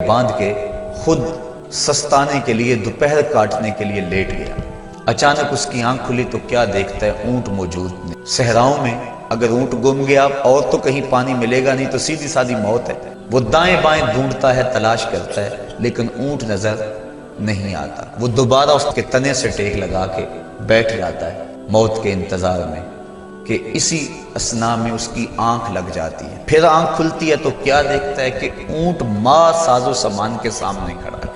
باندھ کے خود سستانے کے لیے دوپہر کاٹنے کے لیے لیٹ گیا۔ اچانک اس کی آنکھ کھلی تو کیا دیکھتا ہے؟ اونٹ موجود نہیں۔ صحراؤں میں اگر اونٹ گم گیا اور تو کہیں پانی ملے گا نہیں تو سیدھی سادھی موت ہے۔ وہ دائیں بائیں ڈھونڈتا ہے، تلاش کرتا ہے، لیکن اونٹ نظر نہیں آتا۔ وہ دوبارہ اس کے تنے سے ٹیک لگا کے بیٹھ جاتا ہے موت کے انتظار میں کہ اسی اثنا میں اس کی آنکھ لگ جاتی ہے۔ پھر آنکھ کھلتی ہے تو کیا دیکھتا ہے کہ اونٹ ماں ساز و سامان کے سامنے کھڑا ہے۔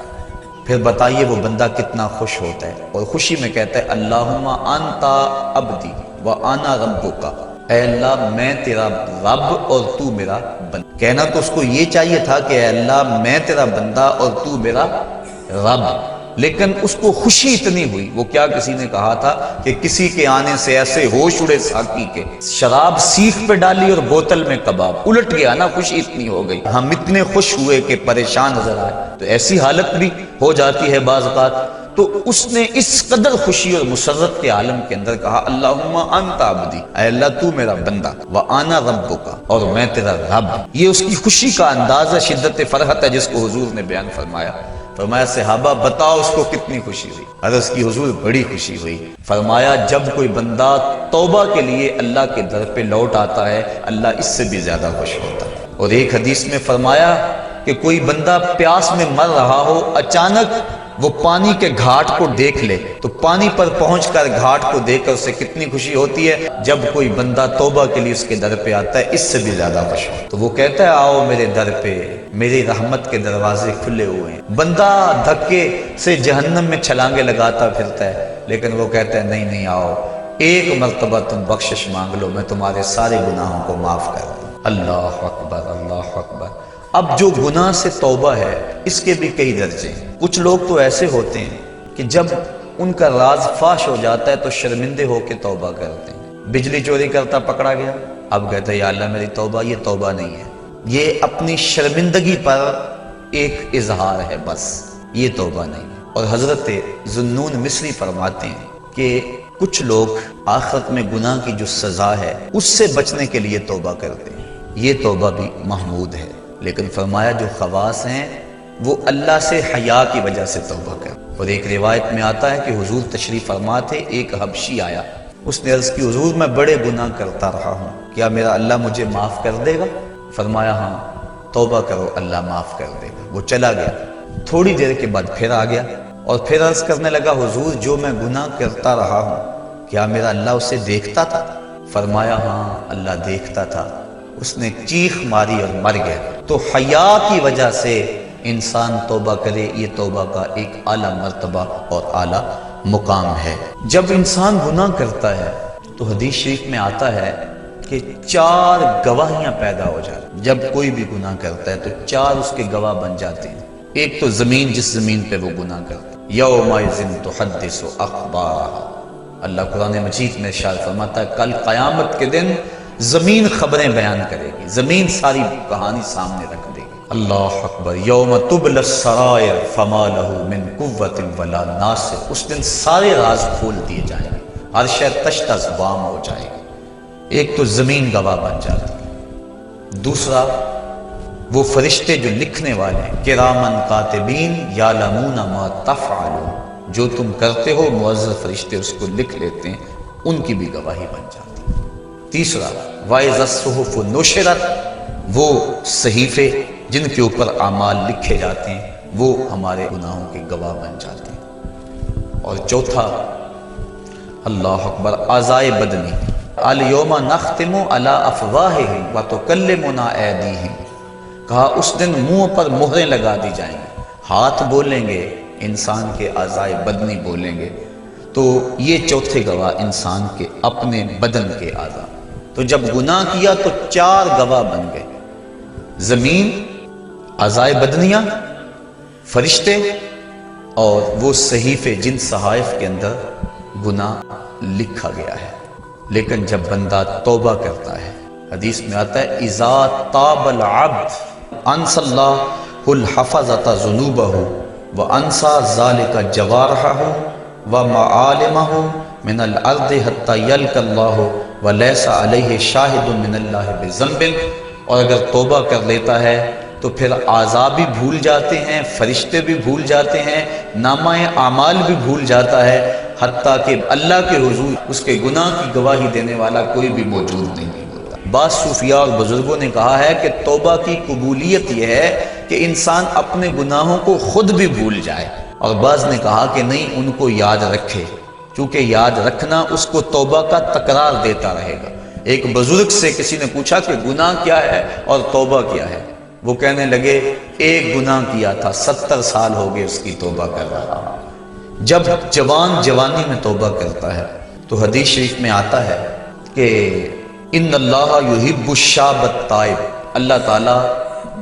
پھر بتائیے وہ بندہ کتنا خوش ہوتا ہے، اور خوشی میں کہتا ہے اللہم انتا عبدی وانا ربک، اے اللہ میں تیرا رب اور تو میرا بندہ۔ کہنا تو اس کو یہ چاہیے تھا کہ اے اللہ میں تیرا بندہ اور تو میرا رب، لیکن اس کو خوشی اتنی ہوئی۔ وہ کیا کسی نے کہا تھا کہ کسی کے آنے سے ایسے ہوش اڑے ساقی کے، شراب سیخ پہ ڈالی اور بوتل میں کباب، الٹ گیا نا، خوشی اتنی ہو گئی۔ ہم اتنے خوش ہوئے کہ پریشان نظر آئے، تو ایسی حالت بھی ہو جاتی ہے بعض اوقات۔ تو اس نے اس قدر خوشی اور مسرت کے عالم کے اندر کہا اللہم انت عبدی، اے اللہ تو میرا بندہ، وانا ربک، اور میں تیرا رب۔ یہ اس کی خوشی کا انداز ہے، شدت فرحت ہے جس کو حضور نے بیان فرمایا۔ فرمایا صحابہ بتاؤ اس کو کتنی خوشی ہوئی؟ عرض کی حضور بڑی خوشی ہوئی۔ فرمایا جب کوئی بندہ توبہ کے لیے اللہ کے در پہ لوٹ آتا ہے اللہ اس سے بھی زیادہ خوش ہوتا ہے۔ اور ایک حدیث میں فرمایا کہ کوئی بندہ پیاس میں مر رہا ہو، اچانک وہ پانی کے گھاٹ کو دیکھ لے تو پانی پر پہنچ کر گھاٹ کو دیکھ کر اسے کتنی خوشی ہوتی ہے۔ جب کوئی بندہ توبہ کے لیے اس کے در پہ آتا ہے اس سے بھی زیادہ خوش ہو، تو وہ کہتا ہے آؤ میرے در پہ، میری رحمت کے دروازے کھلے ہوئے ہیں۔ بندہ دھکے سے جہنم میں چھلانگے لگاتا پھرتا ہے، لیکن وہ کہتا ہے نہیں نہیں، آؤ ایک مرتبہ تم بخشش مانگ لو، میں تمہارے سارے گناہوں کو معاف کر دوں۔ اللہ اکبر، اللہ اکبر۔ اب جو گناہ سے توبہ ہے اس کے بھی کئی درجے ہیں۔ کچھ لوگ تو ایسے ہوتے ہیں کہ جب ان کا راز فاش ہو جاتا ہے تو شرمندے ہو کے توبہ کرتے ہیں۔ بجلی چوری کرتا پکڑا گیا، اب کہتا ہے یا اللہ میری توبہ، یہ توبہ نہیں ہے، یہ اپنی شرمندگی پر ایک اظہار ہے، بس یہ توبہ نہیں ہے۔ اور حضرت ذوالنون مصری فرماتے ہیں کہ کچھ لوگ آخرت میں گناہ کی جو سزا ہے اس سے بچنے کے لیے توبہ کرتے ہیں، یہ توبہ بھی محمود ہے۔ لیکن فرمایا جو خواص ہیں وہ اللہ سے حیا کی وجہ سے توبہ کر۔ اور ایک روایت میں آتا ہے کہ حضور تشریف فرما تھے، ایک حبشی آیا، اس نے عرض کی حضور میں بڑے گناہ کرتا رہا ہوں، کیا میرا اللہ مجھے معاف کر دے گا؟ فرمایا ہاں توبہ کرو اللہ معاف کر دے گا۔ وہ چلا گیا، تھوڑی دیر کے بعد پھر آ گیا اور پھر عرض کرنے لگا حضور جو میں گناہ کرتا رہا ہوں کیا میرا اللہ اسے دیکھتا تھا؟ فرمایا ہاں اللہ دیکھتا تھا۔ اس نے چیخ ماری اور مر گیا۔ تو حیا کی وجہ سے انسان توبہ کرے، یہ توبہ کا ایک اعلیٰ مرتبہ اور اعلیٰ مقام ہے۔ جب انسان گناہ کرتا ہے تو حدیث شریف میں آتا ہے کہ 4 گواہیاں پیدا ہو جاتی ہیں۔ جب کوئی بھی گناہ کرتا ہے تو 4 اس کے گواہ بن جاتے ہیں۔ ایک تو زمین، جس زمین پہ وہ گناہ کرتا ہے، یومئذ تحدث اخبارہا، اللہ قرآن مجید میں ارشاد فرماتا ہے کل قیامت کے دن زمین خبریں بیان کرے گی، زمین ساری کہانی سامنے رکھ دے گی۔ اللہ اکبر۔ یوم تبلی السرائر فما لہ من قوت ولا ناصر، اس دن سارے راز کھول دیے جائیں گے، ہر شے تشت از بام ہو جائے گی۔ ایک تو زمین گواہ بن جاتی ہے، دوسرا وہ فرشتے جو لکھنے والے ہیں کرامن کاتبین یعلمون ما تفعلون، جو تم کرتے ہو معزز فرشتے اس کو لکھ لیتے ہیں، ان کی بھی گواہی بن جاتی ہے۔ تیسرا وَإِذَا الصُّحُفُ نُشِرَتْ، وہ صحیفے جن کے اوپر اعمال لکھے جاتے ہیں وہ ہمارے گناہوں کے گواہ بن جاتے ہیں۔ اور چوتھا اللہ اکبر اعضائے بدنی، الْيَوْمَ نَخْتِمُ عَلَىٰ أَفْوَاهِهِمْ وَتُكَلِّمُنَا أَيْدِيهِمْ، کہا اس دن منہ پر مہریں لگا دی جائیں گی، ہاتھ بولیں گے، انسان کے اعضائے بدنی بولیں گے۔ تو یہ چوتھے گواہ انسان کے اپنے بدن کے اعضاء۔ تو جب گناہ کیا تو 4 گواہ بن گئے، زمین، اعضائے بدنیاں، فرشتے اور وہ صحیفے جن صحائف کے اندر گناہ لکھا گیا ہے۔ لیکن جب بندہ توبہ کرتا ہے، حدیث میں آتا ہے اذا تاب العبد انسى الله الحفظة ذنوبه وانسى ذلك جوارحه ومعالمه من الارض حتى يلقى الله وليس عليه شاهد من الله بذنب، اور اگر توبہ کر لیتا ہے تو پھر اعضاء بھی بھول جاتے ہیں، فرشتے بھی بھول جاتے ہیں، نامہ اعمال بھی بھول جاتا ہے، حتیٰ کہ اللہ کے حضور اس کے گناہ کی گواہی دینے والا کوئی بھی موجود نہیں ہوتا۔ بعض صوفیاء اور بزرگوں نے کہا ہے کہ توبہ کی قبولیت یہ ہے کہ انسان اپنے گناہوں کو خود بھی بھول جائے، اور بعض نے کہا کہ نہیں، ان کو یاد رکھے، کیونکہ یاد رکھنا اس کو توبہ کا تکرار دیتا رہے گا۔ ایک بزرگ سے کسی نے پوچھا کہ گناہ کیا ہے اور توبہ کیا ہے؟ وہ کہنے لگے ایک گناہ کیا تھا، 70 سال ہو گئے اس کی توبہ کر رہا۔ جب جوان جوانی میں توبہ کرتا ہے تو حدیث شریف میں آتا ہے کہ ان اللہ یحب الشاب التائب، اللہ تعالیٰ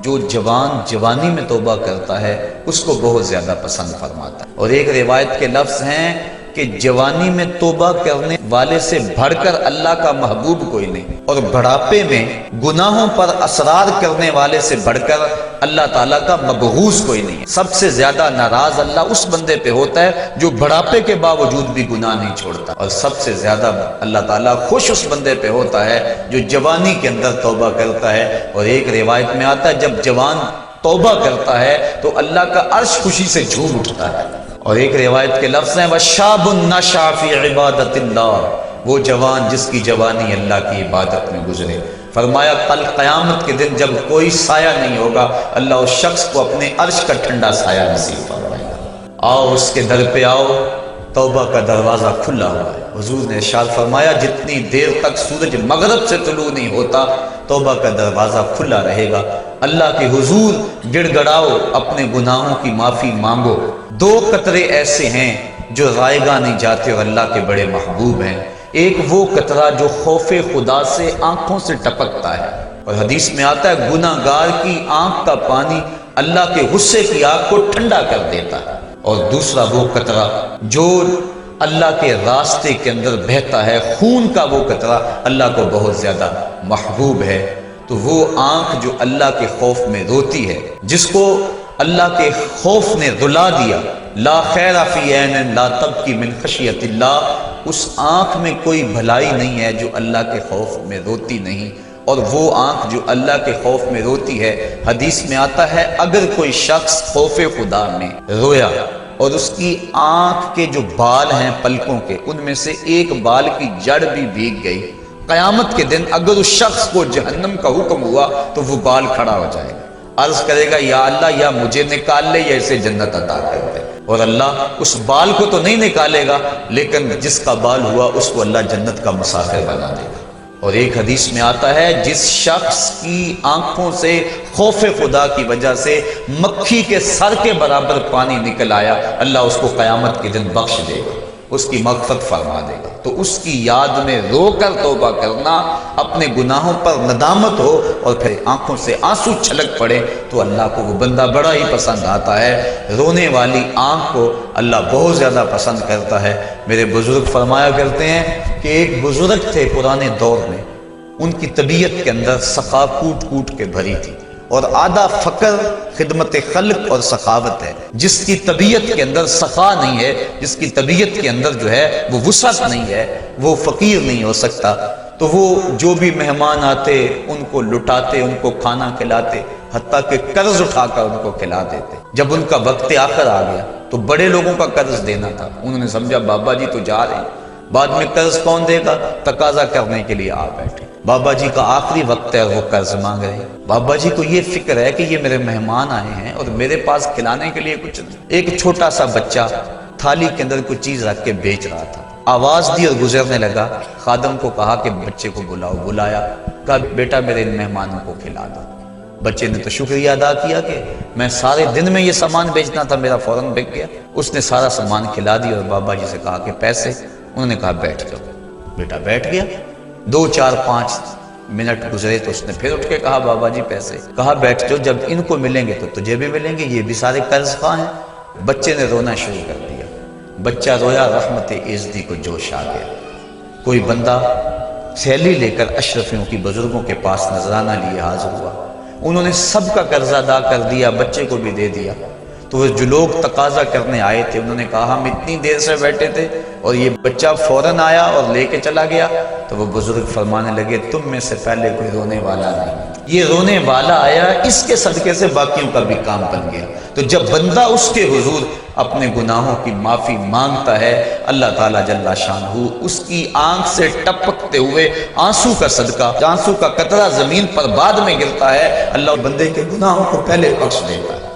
جو جوان جوانی میں توبہ کرتا ہے اس کو بہت زیادہ پسند فرماتا ہے۔ اور ایک روایت کے لفظ ہیں کہ جوانی میں توبہ کرنے والے سے بڑھ کر اللہ کا محبوب کوئی نہیں، اور بڑھاپے میں گناہوں پر اصرار کرنے والے سے بڑھ کر اللہ تعالیٰ کا مبغوض کوئی نہیں ہے۔ سب سے زیادہ ناراض اللہ اس بندے پہ ہوتا ہے جو بڑھاپے کے باوجود بھی گناہ نہیں چھوڑتا، اور سب سے زیادہ اللہ تعالیٰ خوش اس بندے پہ ہوتا ہے جو جوانی کے اندر توبہ کرتا ہے۔ اور ایک روایت میں آتا ہے جب جوان توبہ کرتا ہے تو اللہ کا عرش خوشی سے جھوم اٹھتا ہے۔ اور ایک روایت کے لفظ ہیں وَشَابٌ نَشَأَ فِي عِبَادَةِ اللَّهِ، وہ جوان جس کی جوانی اللہ کی عبادت میں گزرے۔ فرمایا کل قیامت کے دن جب کوئی سایہ نہیں ہوگا، اللہ اس شخص کو اپنے عرش کا ٹھنڈا سایہ نصیب فرمائے گا۔ آؤ اس کے در پہ آؤ، توبہ کا دروازہ کھلا ہوا ہے۔ حضور نے ارشاد فرمایا جتنی دیر تک سورج مغرب سے طلوع نہیں ہوتا توبہ کا دروازہ کھلا رہے گا۔ اللہ کے حضور گڑ گڑاؤ، اپنے گناہوں کی معافی مانگو۔ 2 قطرے ایسے ہیں جو رائگاں نہیں جاتے اور اللہ کے بڑے محبوب ہیں۔ ایک وہ قطرہ جو خوف خدا سے آنکھوں سے ٹپکتا ہے، اور حدیث میں آتا ہے گناہ گار کی آنکھ کا پانی اللہ کے غصے کی آگ کو ٹھنڈا کر دیتا ہے۔ اور دوسرا وہ قطرہ جو اللہ کے راستے کے اندر بہتا ہے، خون کا وہ قطرہ اللہ کو بہت زیادہ محبوب ہے۔ تو وہ آنکھ جو اللہ کے خوف میں روتی ہے، جس کو اللہ کے خوف نے رلا دیا، لا خیر فی عین لا تبکی من خشیت اللہ، اس آنکھ میں کوئی بھلائی نہیں ہے جو اللہ کے خوف میں روتی نہیں۔ اور وہ آنکھ جو اللہ کے خوف میں روتی ہے، حدیث میں آتا ہے اگر کوئی شخص خوف خدا میں رویا اور اس کی آنکھ کے جو بال ہیں پلکوں کے، ان میں سے ایک بال کی جڑ بھی بھیگ گئی، قیامت کے دن اگر اس شخص کو جہنم کا حکم ہوا تو وہ بال کھڑا ہو جائے گا، عرض کرے گا یا اللہ یا مجھے نکال لے یا اسے جنت عطا کر دے، اور اللہ اس بال کو تو نہیں نکالے گا لیکن جس کا بال ہوا اس کو اللہ جنت کا مسافر بنا دے گا۔ اور ایک حدیث میں آتا ہے جس شخص کی آنکھوں سے خوف خدا کی وجہ سے مکھی کے سر کے برابر پانی نکل آیا، اللہ اس کو قیامت کے دن بخش دے گا، اس کی مغفرت فرما دے گا۔ تو اس کی یاد میں رو کر توبہ کرنا، اپنے گناہوں پر ندامت ہو اور پھر آنکھوں سے آنسو چھلک پڑے تو اللہ کو وہ بندہ بڑا ہی پسند آتا ہے۔ رونے والی آنکھ کو اللہ بہت زیادہ پسند کرتا ہے۔ میرے بزرگ فرمایا کرتے ہیں کہ ایک بزرگ تھے پرانے دور میں، ان کی طبیعت کے اندر سخا کوٹ کوٹ کے بھری تھی، اور آدھا فقر خدمت خلق اور سخاوت ہے۔ جس کی طبیعت کے اندر سخا نہیں ہے، جس کی طبیعت کے اندر جو ہے وہ وسعت نہیں ہے، وہ فقیر نہیں ہو سکتا۔ تو وہ جو بھی مہمان آتے ان کو لٹاتے، ان کو کھانا کھلاتے، حتیٰ کہ قرض اٹھا کر ان کو کھلا دیتے۔ جب ان کا وقت آخر آ گیا تو بڑے لوگوں کا قرض دینا تھا، انہوں نے سمجھا بابا جی تو جا رہے ہیں، بعد میں قرض کون دے گا، تقاضا کرنے کے لیے آ بیٹھے۔ بابا جی کا آخری وقت ہے، وہ قرض مانگ رہے ہیں۔ بابا جی کو یہ فکر ہے کہ یہ میرے مہمان آئے ہیں اور میرے پاس کھلانے کے لیے کچھ نہیں۔ ایک چھوٹا سا بچہ تھالی کے اندر کچھ چیز رکھ کے بیچ رہا تھا، آواز دی اور گزرنے لگا۔ خادم کو کہا کہ بچے کو بلاؤ، بلایا، کہا بیٹا میرے ان مہمانوں کو کھلا دو۔ بچے نے تو شکریہ ادا کیا کہ میں سارے دن میں یہ سامان بیچنا تھا، میرا فوراً بک گیا۔ اس نے سارا سامان کھلا دیا اور بابا جی سے کہا کہ پیسے، انہوں نے کہا بیٹھ جاؤ۔ بیٹا بیٹھ گیا۔ 2 4 5 منٹ گزرے تو اس نے پھر اٹھ کے کہا بابا جی پیسے، کہا بیٹھ جاؤ، جب ان کو ملیں گے تو تجھے بھی ملیں گے، یہ بھی سارے قرض خواہ ہیں۔ بچے نے رونا شروع کر دیا، بچہ رویا، رحمت عزتی کو جوش آ گیا۔ کوئی بندہ تھیلی لے کر اشرفیوں کی بزرگوں کے پاس نذرانہ لیے حاضر ہوا، انہوں نے سب کا قرض ادا کر دیا، بچے کو بھی دے دیا۔ تو وہ جو لوگ تقاضا کرنے آئے تھے انہوں نے کہا ہم اتنی دیر سے بیٹھے تھے اور یہ بچہ فوراً آیا اور لے کے چلا گیا۔ تو وہ بزرگ فرمانے لگے تم میں سے پہلے کوئی رونے والا نہیں، یہ رونے والا آیا، اس کے صدقے سے باقیوں کا بھی کام بن گیا۔ تو جب بندہ اس کے حضور اپنے گناہوں کی معافی مانگتا ہے، اللہ تعالیٰ جل شانہ اس کی آنکھ سے ٹپکتے ہوئے آنسو کا صدقہ، آنسو کا قطرہ زمین پر بعد میں گرتا ہے، اللہ بندے کے گناہوں کو پہلے بخش دیتا ہے۔